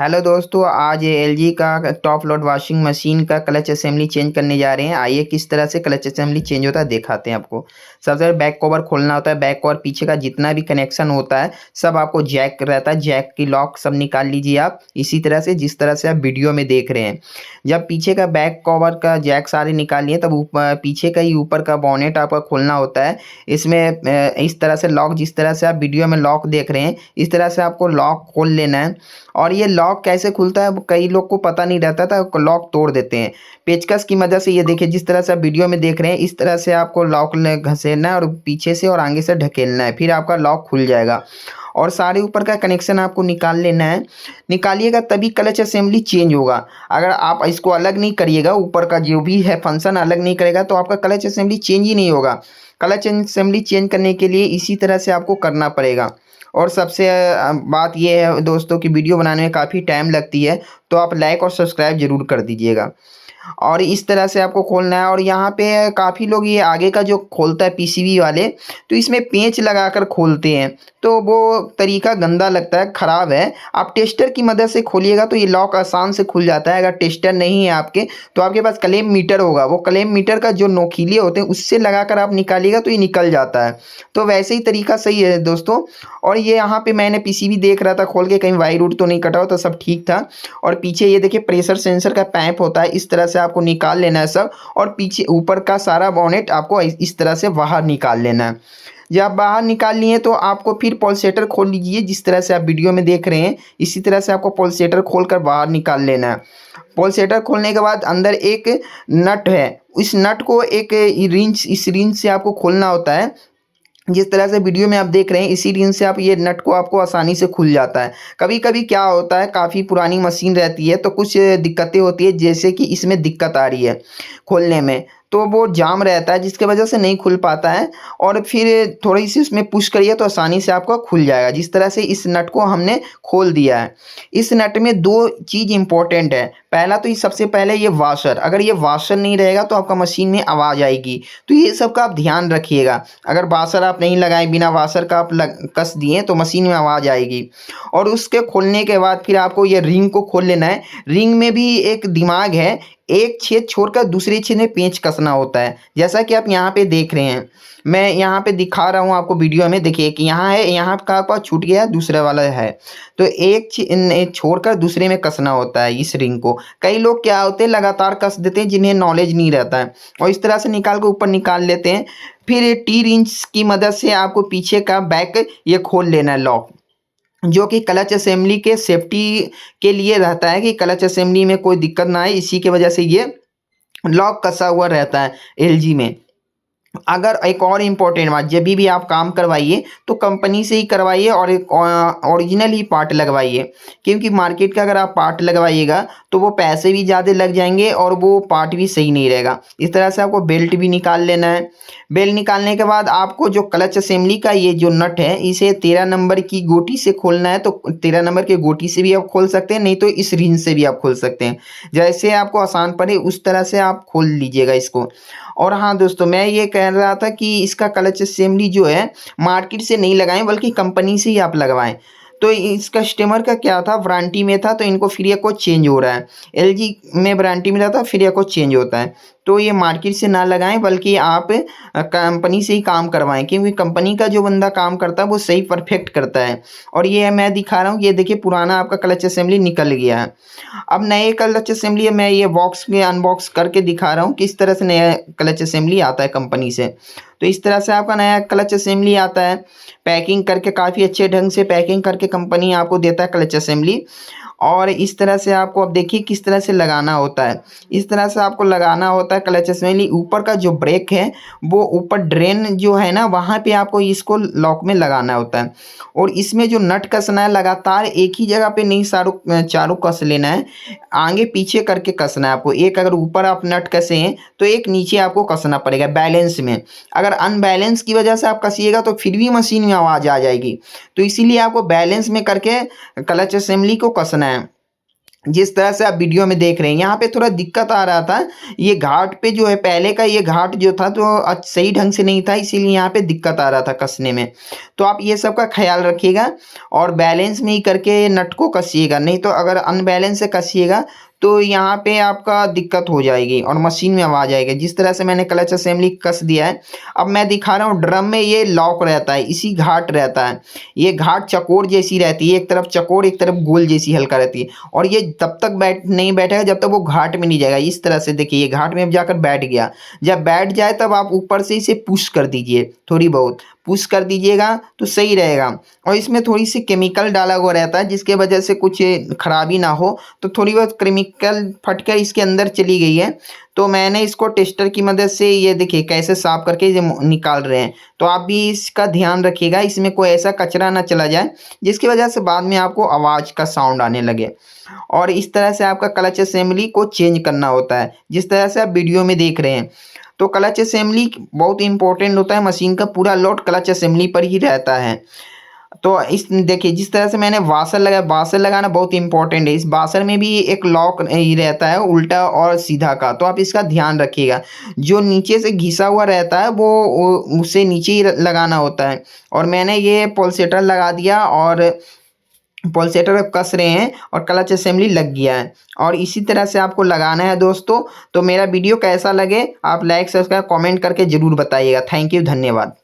Hello दोस्तों, आज ये एलजी का टॉप लोड वॉशिंग मशीन का क्लच असेंबली चेंज करने जा रहे हैं। आइए किस तरह से क्लच असेंबली चेंज होता है दिखाते हैं आपको। सबसे पहले बैक कवर खोलना होता है। बैक कवर पीछे का जितना भी कनेक्शन होता है सब आपको जैक रहता है, जैक की लॉक सब निकाल लीजिए आप इसी तरह से जिस तरह से आप वीडियो में देख रहे हैं। जब पीछे का बैक कवर का जैक सारे निकाल लिए तब ऊपर पीछे का ही ऊपर का बॉनेट आपका खोलना होता है। इसमें इस तरह से लॉक, जिस तरह से आप वीडियो में लॉक देख रहे हैं इस तरह से आपको लॉक खोल लेना है। और ये लॉक कैसे खुलता है कई लोग को पता नहीं रहता था, लॉक तोड़ देते हैं पेचकस की मदद से। ये देखिए जिस तरह से आप वीडियो में देख रहे हैं इस तरह से आपको लॉक घसेरना है और पीछे से और आगे से ढकेलना है, फिर आपका लॉक खुल जाएगा। और सारे ऊपर का कनेक्शन आपको निकाल लेना है। निकालिएगा तभी क्लच असेंबली चेंज होगा। अगर आप इसको अलग नहीं करिएगा, ऊपर का जो भी है फंक्शन अलग नहीं करेगा तो आपका क्लच असेंबली चेंज ही नहीं होगा। क्लच असेंबली चेंज करने के लिए इसी तरह से आपको करना पड़ेगा। और सबसे बात यह है दोस्तों कि वीडियो बनाने में काफ़ी टाइम लगती है, तो आप लाइक और सब्सक्राइब ज़रूर कर दीजिएगा। और इस तरह से आपको खोलना है। और यहाँ पे काफ़ी लोग ये आगे का जो खोलता है पीसीबी वाले, तो इसमें पेंच लगाकर खोलते हैं, तो वो तरीका गंदा लगता है, ख़राब है। आप टेस्टर की मदद से खोलिएगा तो ये लॉक आसान से खुल जाता है। अगर टेस्टर नहीं है आपके तो आपके पास क्लेम मीटर होगा, वो क्लेम मीटर का जो नोकीले होते हैं उससे लगाकर आप निकालिएगा तो ये निकल जाता है। तो वैसे ही तरीका सही है दोस्तों। और ये यहाँ पे मैंने पीसीबी देख रहा था खोल के, कहीं वायर वूड तो नहीं कटा हो, तो सब ठीक था। और पीछे ये देखिए प्रेशर सेंसर का पैप होता है, इस तरह से आपको निकाल लेना है सब। और पीछे ऊपर का सारा बॉनेट आपको इस तरह से बाहर निकाल लेना है। जब आप बाहर निकाल लिए तो आपको फिर पल्सेटर खोल लीजिए, जिस तरह से आप वीडियो में देख रहे हैं इसी तरह से आपको पल्सेटर खोल कर बाहर निकाल लेना है। पल्सेटर खोलने के बाद अंदर एक नट है, इस नट को एक रिंच, इस रिंच से आपको खोलना होता है। जिस तरह से वीडियो में आप देख रहे हैं इसी रिंच से आप ये नट को आपको आसानी से खुल जाता है। कभी कभी क्या होता है, काफ़ी पुरानी मशीन रहती है तो कुछ दिक्कतें होती है, जैसे कि इसमें दिक्कत आ रही है खोलने में, तो वो जाम रहता है जिसके वजह से नहीं खुल पाता है। और फिर थोड़ी सी उसमें पुश करिए तो आसानी से आपका खुल जाएगा। जिस तरह से इस नट को हमने खोल दिया है। इस नट में दो चीज़ इंपॉर्टेंट है। पहला तो ये सबसे पहले ये वाशर, अगर ये वाशर नहीं रहेगा तो आपका मशीन में आवाज़ आएगी, तो ये सब का आप ध्यान रखिएगा। अगर वाशर आप नहीं लगाएं, बिना वाशर का आप कस दिए तो मशीन में आवाज़ आएगी। और उसके खोलने के बाद फिर आपको ये रिंग को खोल लेना है। रिंग में भी एक दिमाग है, एक छेद छोड़कर दूसरे छेद में पेंच कसना होता है, जैसा कि आप यहाँ पे देख रहे हैं। मैं यहाँ पे दिखा रहा हूँ आपको वीडियो में, देखिए कि यहाँ है, यहाँ का पास छूट गया, दूसरा वाला है, तो एक छोड़कर दूसरे में कसना होता है इस रिंग को। कई लोग क्या होते हैं लगातार कस देते हैं जिन्हें नॉलेज नहीं रहता है, और इस तरह से निकाल के ऊपर निकाल लेते हैं। फिर टी रिंच की मदद से आपको पीछे का बैक ये खोल लेना है लॉक, जो कि क्लच असेंबली के सेफ्टी के लिए रहता है कि क्लच असेंबली में कोई दिक्कत ना आए, इसी की वजह से ये लॉक कसा हुआ रहता है एलजी में। अगर एक और इम्पोर्टेंट बात, जब भी आप काम करवाइए तो कंपनी से ही करवाइए और एक ओरिजिनल ही पार्ट लगवाइए, क्योंकि मार्केट का अगर आप पार्ट लगवाइएगा तो वो पैसे भी ज़्यादा लग जाएंगे और वो पार्ट भी सही नहीं रहेगा। इस तरह से आपको बेल्ट भी निकाल लेना है। बेल्ट निकालने के बाद आपको जो क्लच असेंबली का ये जो नट है इसे 13 नंबर की गोटी से खोलना है, तो 13 नंबर की गोटी से भी आप खोल सकते हैं, नहीं तो इस रिंच से भी आप खोल सकते हैं। जैसे आपको आसान पड़े उस तरह से आप खोल लीजिएगा इसको। और हाँ दोस्तों, मैं ये कह रहा था कि इसका क्लच असेंबली जो है मार्केट से नहीं लगाएं बल्कि कंपनी से ही आप लगवाएं। तो इस कस्टमर का क्या था, वारंटी में था तो इनको फ्री को चेंज हो रहा है। एलजी में वारंटी में था, फ्री को चेंज होता है। तो ये मार्केट से ना लगाएं बल्कि आप कंपनी से ही काम करवाएं, क्योंकि कंपनी का जो बंदा काम करता है वो सही परफेक्ट करता है। और ये मैं दिखा रहा हूँ, ये देखिए पुराना आपका क्लच असेंबली निकल गया है। अब नए क्लच असेंबली मैं ये बॉक्स में अनबॉक्स करके दिखा रहा हूँ किस तरह से नया क्लच असेंबली आता है कंपनी से। तो इस तरह से आपका नया क्लच असेंबली आता है, पैकिंग करके काफ़ी अच्छे ढंग से पैकिंग करके कंपनी आपको देता है क्लच असेंबली। और इस तरह से आपको अब देखिए किस तरह से लगाना होता है। इस तरह से आपको लगाना होता है क्लच असेंबली। ऊपर का जो ब्रेक है वो ऊपर ड्रेन जो है ना, वहाँ पे आपको इसको लॉक में लगाना होता है। और इसमें जो नट कसना है लगातार एक ही जगह पे नहीं, चारों कस लेना है, आगे पीछे करके कसना है आपको। एक अगर ऊपर आप नट कसे हैं तो एक नीचे आपको कसना पड़ेगा बैलेंस में। अगर अनबैलेंस की वजह से आप कसिएगा तो फिर भी मशीन में आवाज़ आ जाएगी, तो इसीलिए आपको बैलेंस में करके क्लच असेंबली को कसना है। जिस तरह से आप वीडियो में देख रहे हैं, यहाँ पे थोड़ा दिक्कत आ रहा था। ये घाट पे जो है, पहले का ये घाट जो था तो सही ढंग से नहीं था, इसीलिए यहाँ पे दिक्कत आ रहा था कसने में। तो आप ये सब का ख्याल रखिएगा और बैलेंस में ही करके नट को कसिएगा, नहीं तो अगर अनबैलेंस से कसिएगा तो यहाँ पे आपका दिक्कत हो जाएगी और मशीन में आवाज़ आएगी। जिस तरह से मैंने क्लच असेंबली कस दिया है, अब मैं दिखा रहा हूँ ड्रम में ये लॉक रहता है, इसी घाट रहता है। ये घाट चकोर जैसी रहती है, एक तरफ चकोर एक तरफ गोल जैसी हल्का रहती है, और ये तब तक नहीं बैठेगा जब तक वो घाट में नहीं जाएगा। इस तरह से देखिए, ये घाट में अब जाकर बैठ गया। जब बैठ जाए तब आप ऊपर से इसे पुश कर दीजिए, थोड़ी बहुत पुश कर दीजिएगा तो सही रहेगा। और इसमें थोड़ी सी केमिकल डाला हुआ रहता है, जिसके वजह से कुछ खराबी ना हो, तो थोड़ी बहुत केमिकल फटकर इसके अंदर चली गई है। तो मैंने इसको टेस्टर की मदद से ये देखिए कैसे साफ करके ये निकाल रहे हैं। तो आप भी इसका ध्यान रखिएगा, इसमें कोई ऐसा कचरा ना चला जाए जिसकी वजह से बाद में आपको आवाज़ का साउंड आने लगे। और इस तरह से आपका क्लच असेंबली को चेंज करना होता है, जिस तरह से आप वीडियो में देख रहे हैं। तो क्लच असेंबली बहुत इंपॉर्टेंट होता है, मशीन का पूरा लोड क्लच असेंबली पर ही रहता है। तो इस देखिए जिस तरह से मैंने वाशर लगाया, वाशर लगाना बहुत इंपॉर्टेंट है। इस वाशर में भी एक लॉक ही रहता है, उल्टा और सीधा का, तो आप इसका ध्यान रखिएगा। जो नीचे से घिसा हुआ रहता है वो उससे नीचे ही लगाना होता है। और मैंने ये पोलसेटर लगा दिया और पोलसेटर अब कस रहे हैं और क्लच असेंबली लग गया है। और इसी तरह से आपको लगाना है दोस्तों। तो मेरा वीडियो कैसा लगे आप लाइक सब्सक्राइब कमेंट करके ज़रूर बताइएगा। थैंक यू, धन्यवाद।